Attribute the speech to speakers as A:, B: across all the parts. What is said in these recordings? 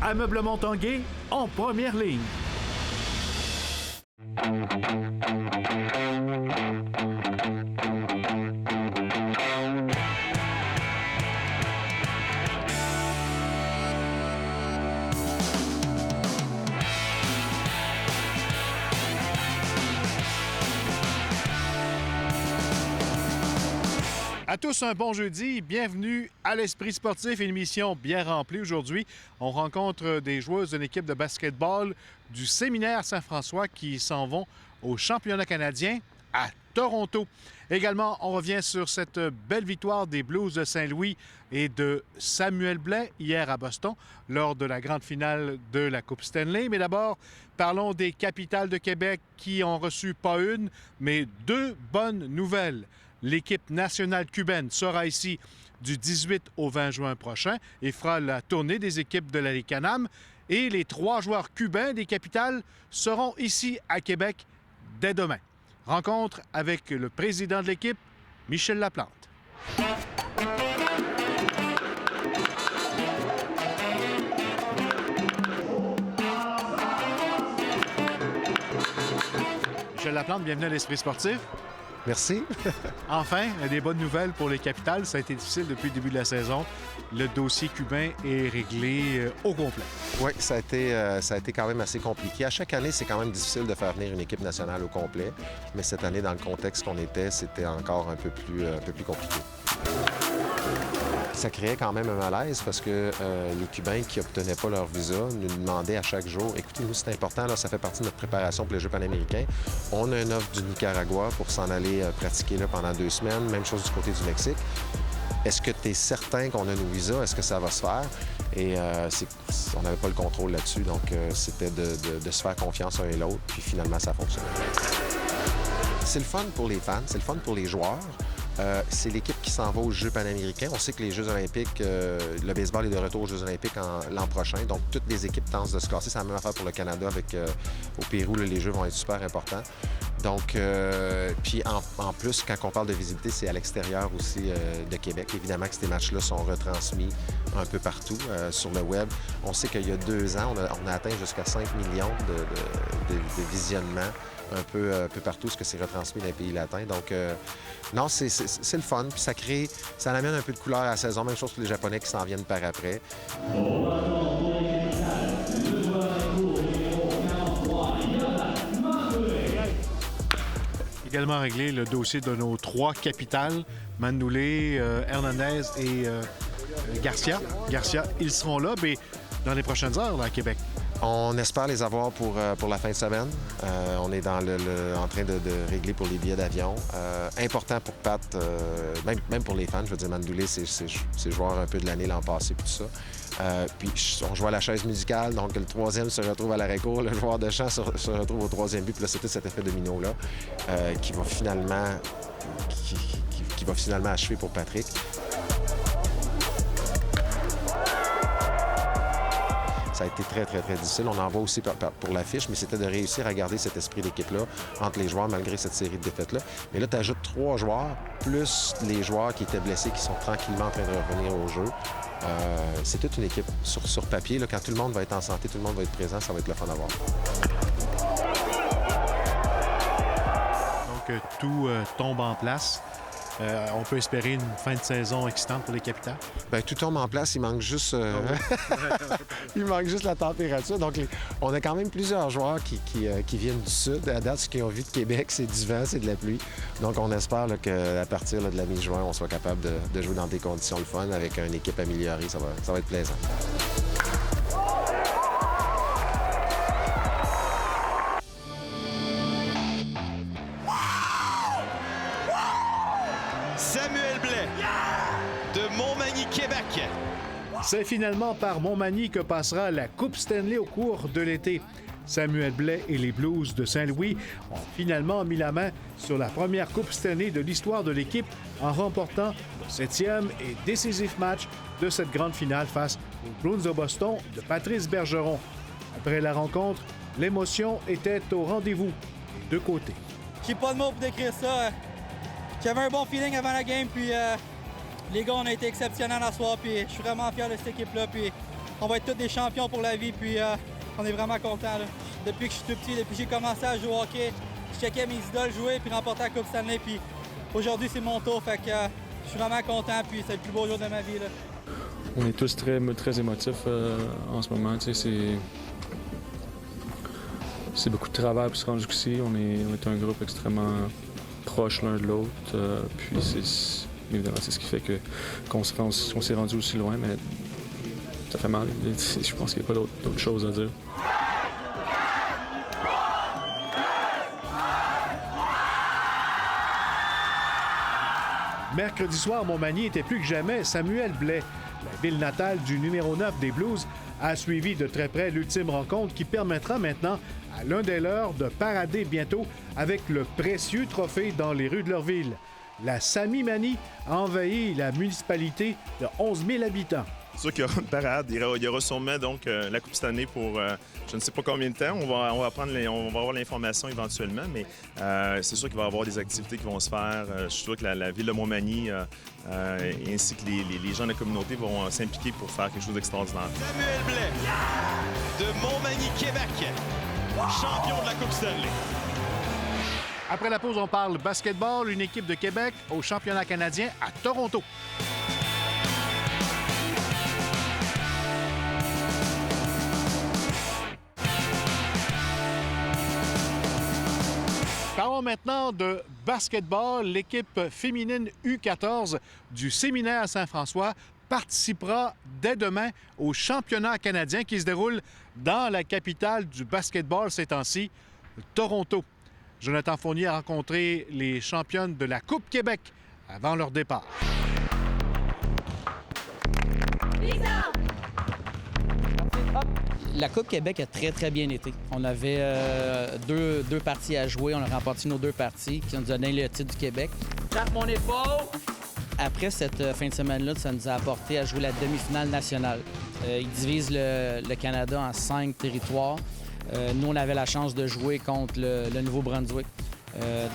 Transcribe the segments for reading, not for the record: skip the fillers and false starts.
A: Ameublement Tanguay en première ligne. À tous un bon jeudi, bienvenue à l'Esprit sportif, une émission bien remplie aujourd'hui. On rencontre des joueuses d'une équipe de basketball du Séminaire Saint-François qui s'en vont au championnat canadien à Toronto. Également, on revient sur cette belle victoire des Blues de Saint-Louis et de Samuel Blais hier à Boston lors de la grande finale de la Coupe Stanley. Mais d'abord, parlons des Capitals de Québec qui ont reçu pas une, mais deux bonnes nouvelles. L'équipe nationale cubaine sera ici du 18 au 20 juin prochain et fera la tournée des équipes de la Ligue Can-Am. Et les 3 joueurs cubains des Capitals seront ici à Québec dès demain. Rencontre avec le président de l'équipe, Michel Laplante. Michel Laplante, bienvenue à l'Esprit sportif.
B: Merci.
A: Enfin, des bonnes nouvelles pour les Capitals. Ça a été difficile depuis le début de la saison. Le dossier cubain est réglé au complet.
B: Oui, ça a été quand même assez compliqué. À chaque année, c'est quand même difficile de faire venir une équipe nationale au complet. Mais cette année, dans le contexte qu'on était, c'était encore un peu plus compliqué. Ça créait quand même un malaise parce que les Cubains qui n'obtenaient pas leur visa nous demandaient à chaque jour « Écoutez, nous, c'est important, là, ça fait partie de notre préparation pour les Jeux panaméricains. On a une offre du Nicaragua pour s'en aller pratiquer là pendant 2 semaines. Même chose du côté du Mexique. Est-ce que tu es certain qu'on a nos visas? Est-ce que ça va se faire? » Et on n'avait pas le contrôle là-dessus, donc c'était de se faire confiance un et l'autre, puis finalement, ça fonctionne. C'est le fun pour les fans, c'est le fun pour les joueurs. C'est l'équipe qui s'en va aux Jeux panaméricains. On sait que les Jeux olympiques, le baseball est de retour aux Jeux olympiques l'an prochain. Donc, toutes les équipes tentent de se classer. C'est la même affaire pour le Canada. Au Pérou, là, les Jeux vont être super importants. Donc, puis en plus, quand on parle de visibilité, c'est à l'extérieur aussi de Québec. Évidemment que ces matchs-là sont retransmis un peu partout sur le web. On sait qu'il y a 2 ans, on a atteint jusqu'à 5 millions de visionnements un peu partout, ce que c'est retransmis dans les pays latins. Donc, non, c'est le fun. Puis ça amène un peu de couleur à la saison. Même chose pour les Japonais qui s'en viennent par après.
A: Également réglé le dossier de nos 3 capitales, Mandoulé, Hernandez et Garcia. Garcia, ils seront là, mais dans les prochaines heures là, à Québec.
B: On espère les avoir pour la fin de semaine. On est en train de régler pour les billets d'avion. Important pour Pat, même pour les fans. Je veux dire, Mandoulé, c'est joueur un peu de l'année l'an passé, puis tout ça. Puis on joue à la chaise musicale, donc le 3e se retrouve à l'arrêt-court. Le joueur de chant se retrouve au 3e but. Puis là, c'était cet effet domino-là qui va finalement achever pour Patrick. Ça a été très, très, très difficile. On en voit aussi pour l'affiche, mais c'était de réussir à garder cet esprit d'équipe-là entre les joueurs malgré cette série de défaites-là. Mais là, tu ajoutes 3 joueurs, plus les joueurs qui étaient blessés, qui sont tranquillement en train de revenir au jeu. C'est toute une équipe sur papier. Là, quand tout le monde va être en santé, tout le monde va être présent, ça va être le fun à voir.
A: Donc, tout tombe en place. On peut espérer une fin de saison excitante pour les Capitals?
B: Bien, tout tombe en place. Il manque juste, il manque juste la température. Donc, on a quand même plusieurs joueurs qui viennent du sud. À date, ce qu'ils ont vu de Québec, c'est du vent, c'est de la pluie. Donc, on espère qu'à partir de la mi-juin, on soit capable de jouer dans des conditions le fun avec une équipe améliorée. Ça va être plaisant.
C: Samuel Blais de Montmagny, Québec.
A: C'est finalement par Montmagny que passera la Coupe Stanley au cours de l'été. Samuel Blais et les Blues de Saint-Louis ont finalement mis la main sur la première Coupe Stanley de l'histoire de l'équipe en remportant le 7e et décisif match de cette grande finale face aux Bruins de Boston de Patrice Bergeron. Après la rencontre, l'émotion était au rendez-vous des 2 côtés.
D: J'ai pas de mots pour décrire ça. J'avais un bon feeling avant la game, puis les gars, on a été exceptionnels à soir, puis je suis vraiment fier de cette équipe-là, puis on va être tous des champions pour la vie, puis on est vraiment contents. Là. Depuis que je suis tout petit, depuis que j'ai commencé à jouer au hockey, je checkais mes idoles jouer puis remporter la Coupe Stanley, puis aujourd'hui c'est mon tour, fait que je suis vraiment content, puis c'est le plus beau jour de ma vie. Là.
E: On est tous très émotifs en ce moment. C'est beaucoup de travail pour se rendre jusqu'ici. On est un groupe extrêmement proche l'un de l'autre. Puis évidemment, c'est ce qui fait qu'on s'est rendu aussi loin, mais ça fait mal. Je pense qu'il n'y a pas d'autre chose à dire.
A: Mercredi soir, Montmagny était plus que jamais Samuel Blais. La ville natale du numéro 9 des Blues a suivi de très près l'ultime rencontre qui permettra maintenant à l'un des leurs de parader bientôt avec le précieux trophée dans les rues de leur ville. La Sami Mani a envahi la municipalité de 11 000 habitants.
F: C'est sûr qu'il y aura une parade. Il y aura sûrement donc, la Coupe Stanley pour je ne sais pas combien de temps. On va avoir l'information éventuellement, mais c'est sûr qu'il va y avoir des activités qui vont se faire. Je suis sûr que la ville de Montmagny ainsi que les gens de la communauté vont s'impliquer pour faire quelque chose d'extraordinaire.
C: Samuel Blais de Montmagny, Québec, champion de la Coupe Stanley.
A: Après la pause, on parle basketball, une équipe de Québec au championnat canadien à Toronto. Parlons maintenant de basketball. L'équipe féminine U14 du Séminaire Saint-François participera dès demain au championnat canadien qui se déroule dans la capitale du basketball ces temps-ci, Toronto. Jonathan Fournier a rencontré les championnes de la Coupe Québec avant leur départ.
G: La Coupe Québec a très bien été. On avait deux parties à jouer. On a remporté nos 2 parties qui nous donné le titre du Québec. Tape mon épaule! Après cette fin de semaine-là, ça nous a apporté à jouer la demi-finale nationale. Ils divisent le Canada en 5 territoires. Nous, on avait la chance de jouer contre le Nouveau-Brunswick.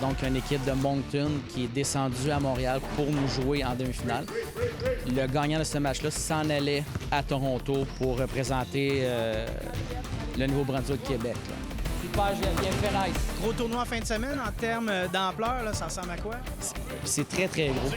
G: Donc, une équipe de Moncton qui est descendue à Montréal pour nous jouer en demi-finale. Le gagnant de ce match-là s'en allait à Toronto pour représenter le Nouveau-Brunswick-Québec. Super, bien fait, nice.
H: Gros tournoi en fin de semaine en termes d'ampleur, là, ça ressemble à quoi?
G: C'est très gros.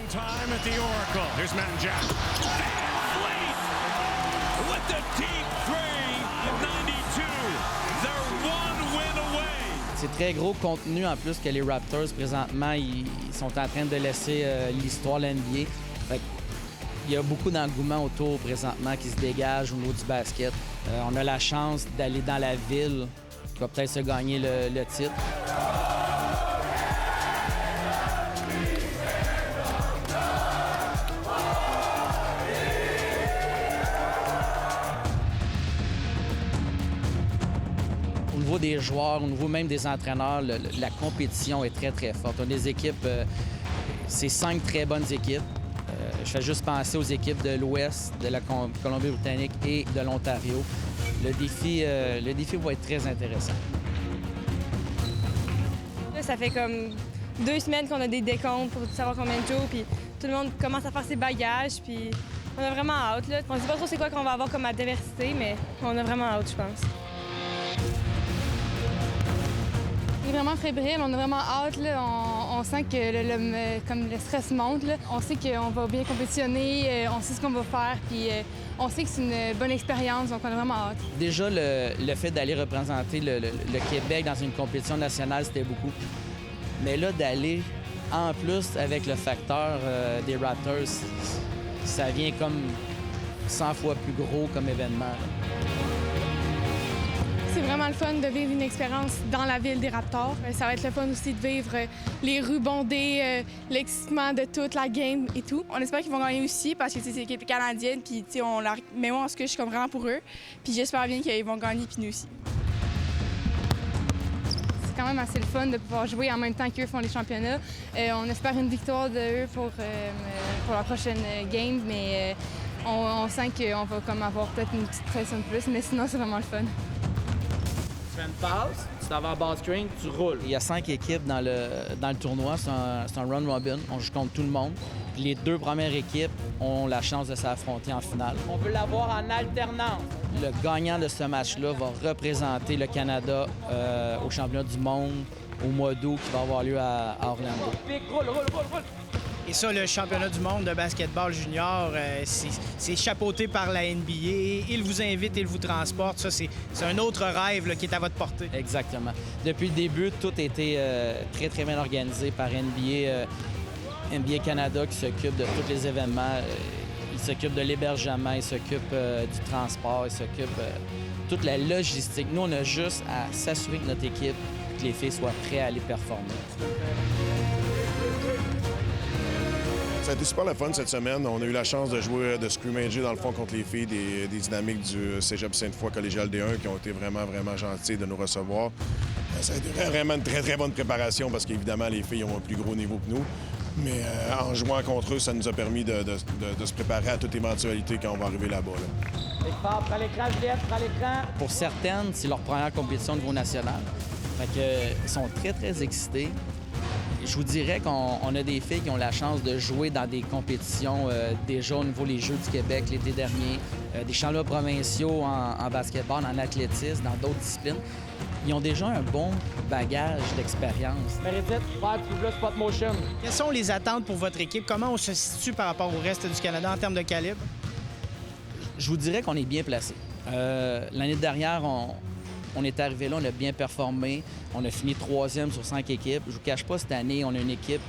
G: C'est très gros contenu en plus que les Raptors, présentement, ils sont en train de laisser l'histoire de l'NBA. Il y a beaucoup d'engouement autour présentement qui se dégage au niveau du basket. On a la chance d'aller dans la ville qui va peut-être se gagner le titre. Au niveau des joueurs, au niveau même des entraîneurs, la compétition est très forte. On a des équipes, c'est 5 très bonnes équipes. Je fais juste penser aux équipes de l'Ouest, de la Colombie-Britannique et de l'Ontario. Le défi va être très intéressant.
I: Là, ça fait comme 2 semaines qu'on a des décomptes pour savoir combien de jours, puis tout le monde commence à faire ses bagages, puis on a vraiment hâte. Là. On ne sait pas trop c'est quoi qu'on va avoir comme adversité, mais on a vraiment hâte, je pense.
J: On est vraiment fébrile, on a vraiment hâte. Là. On sent que comme le stress monte. Là. On sait qu'on va bien compétitionner, on sait ce qu'on va faire, puis on sait que c'est une bonne expérience, donc on a vraiment hâte.
G: Déjà, le fait d'aller représenter le Québec dans une compétition nationale, c'était beaucoup. Mais là, d'aller en plus avec le facteur des Raptors, ça vient comme 100 fois plus gros comme événement. Là.
J: C'est vraiment le fun de vivre une expérience dans la ville des Raptors. Ça va être le fun aussi de vivre les rues bondées, l'excitement de toute la game et tout. On espère qu'ils vont gagner aussi parce que c'est une équipe canadienne, puis mais moi, en ce que je suis comme vraiment pour eux. Puis j'espère bien qu'ils vont gagner, puis nous aussi. C'est quand même assez le fun de pouvoir jouer en même temps qu'eux font les championnats. On espère une victoire de eux pour la prochaine game, mais on sent qu'on va comme avoir peut-être une petite pression de plus, mais sinon, c'est vraiment le fun.
H: fais une passe, tu t'en vas en bas screen, tu roules.
G: Il y a 5 équipes dans le tournoi. C'est un run robin. On joue contre tout le monde. Puis les 2 premières équipes ont la chance de s'affronter en finale.
H: On veut l'avoir en alternance.
G: Le gagnant de ce match-là va représenter le Canada au championnat du monde au mois d'août qui va avoir lieu à Orlando.
H: Roule.
K: Et ça, le championnat du monde de basketball junior, c'est chapeauté par la NBA. Il vous invite, il vous transporte. Ça, c'est un autre rêve là, qui est à votre portée.
G: Exactement. Depuis le début, tout a été très, très bien organisé par NBA Canada qui s'occupe de tous les événements. Il s'occupe de l'hébergement, il s'occupe du transport, il s'occupe de toute la logistique. Nous, on a juste à s'assurer que notre équipe, que les filles soient prêtes à aller performer.
L: Ça a été super le fun cette semaine. On a eu la chance de jouer, de scrimmager dans le fond contre les filles des dynamiques du Cégep Sainte-Foy collégial D1 qui ont été vraiment, vraiment gentils de nous recevoir. Ça a été vraiment une très, très bonne préparation parce qu'évidemment, les filles ont un plus gros niveau que nous. Mais en jouant contre eux, ça nous a permis de se préparer à toute éventualité quand on va arriver là-bas.
H: Prends l'écran, Juliette, prends l'écran.
G: Pour certaines, c'est leur première compétition au niveau national. Fait que, ils sont très, très excités. Je vous dirais qu'on a des filles qui ont la chance de jouer dans des compétitions déjà au niveau des Jeux du Québec l'été dernier, des championnats provinciaux en basketball, en athlétisme, dans d'autres disciplines. Ils ont déjà un bon bagage d'expérience.
H: Meredith, faire le spot motion.
K: Quelles sont les attentes pour votre équipe? Comment on se situe par rapport au reste du Canada en termes de calibre?
G: Je vous dirais qu'on est bien placé. L'année dernière, on est arrivé là, on a bien performé. On a fini 3e sur 5 équipes. Je vous cache pas, cette année, on a une équipe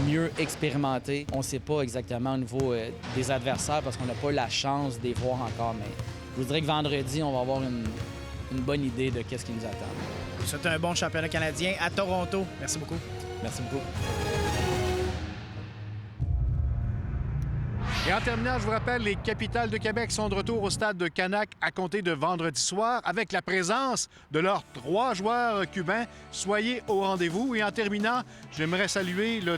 G: mieux expérimentée. On ne sait pas exactement au niveau des adversaires parce qu'on n'a pas eu la chance de les voir encore. Mais je vous dirais que vendredi, on va avoir une bonne idée de qu'est-ce qui nous attend.
K: C'est un bon championnat canadien à Toronto. Merci beaucoup.
G: Merci beaucoup.
A: Et en terminant, je vous rappelle, les Capitales de Québec sont de retour au stade de Canac à compter de vendredi soir avec la présence de leurs 3 joueurs cubains. Soyez au rendez-vous. Et en terminant, j'aimerais saluer le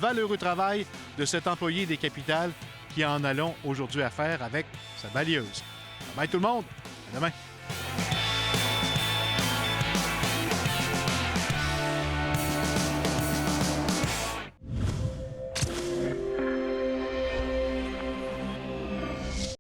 A: valeureux travail de cet employé des Capitales qui en allons aujourd'hui à faire avec sa balieuse. Bye tout le monde. À demain.